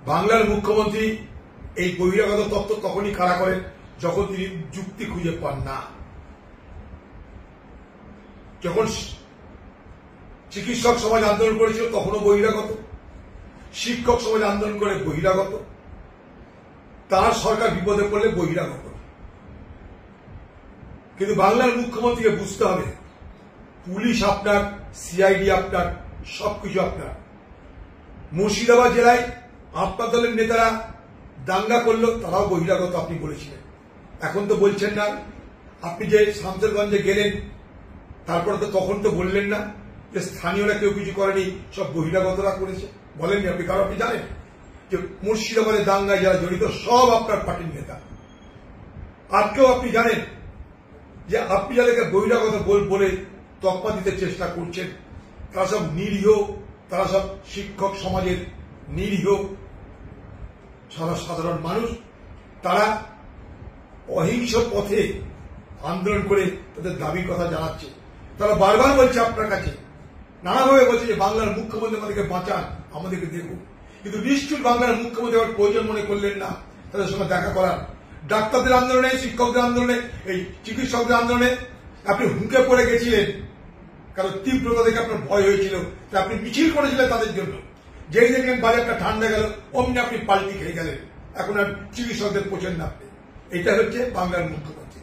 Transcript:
বাংলার মুখ্যমন্ত্রী এই বহিরাগত তত্ত্ব তখনই খাড়া করেন যখন তিনি যুক্তি খুঁজে পান না। যখন চিকিৎসক সমাজ আন্দোলন করেছিল তখনও বহিরাগত, শিক্ষক সমাজ আন্দোলন করে বহিরাগত, তার সরকার বিপদে পড়লে বহিরাগত। কিন্তু বাংলার মুখ্যমন্ত্রীকে বুঝতে হবে পুলিশ আপনার, সিআইডি আপনার, সবকিছু আপনার। মুর্শিদাবাদ জেলায় আপনার দলের নেতারা দাঙ্গা করলো, তারাও বহিরাগত আপনি বলেছিলেন। এখন তো বলছেন না। আপনি যে শামসেরগঞ্জে গেলেন তারপরে তো তখন তো বললেন না যে স্থানীয়রা কেউ কিছু করেনি, সব বহিরাগতরা করেছে, বলেননি আপনি। কারণ আপনি জানেন যে মুর্শিদাবাদের দাঙ্গায় যারা জড়িত সব আপনার পার্টির নেতা। আজকেও আপনি জানেন যে আপনি যাদেরকে বহিরাগত বলে তকমা দিতে চেষ্টা করছেন তারা সব নিরীহ, তারা সব শিক্ষক সমাজের নিরীহ সাধারণ মানুষ। তারা অহিংস পথে আন্দোলন করে তাদের দাবির কথা জানাচ্ছে। তারা বারবার বলছে আপনার কাছে, নানাভাবে বলছে যে বাংলার মুখ্যমন্ত্রী আমাদেরকে বাঁচান, আমাদেরকে দেখুন। কিন্তু নিশ্চয় বাংলার মুখ্যমন্ত্রী আবার প্রয়োজন মনে করলেন না তাদের সঙ্গে দেখা করার। ডাক্তারদের আন্দোলনে, শিক্ষকদের আন্দোলনে, এই চিকিৎসকদের আন্দোলনে আপনি হুঁকে পড়ে গেছিলেন, কারণ তীব্রতা দেখে আপনার ভয় হয়েছিল, তাই আপনি মিছিল করেছিলেন তাদের জন্য। যেই দেখলেন বাজারটা ঠান্ডা গেল অমনি আপনি পাল্টি খেয়ে গেলেন। এখন আর চিকিৎসকদের পোষেন না আপনি। এটা হচ্ছে বাংলার মুখ্যমন্ত্রী।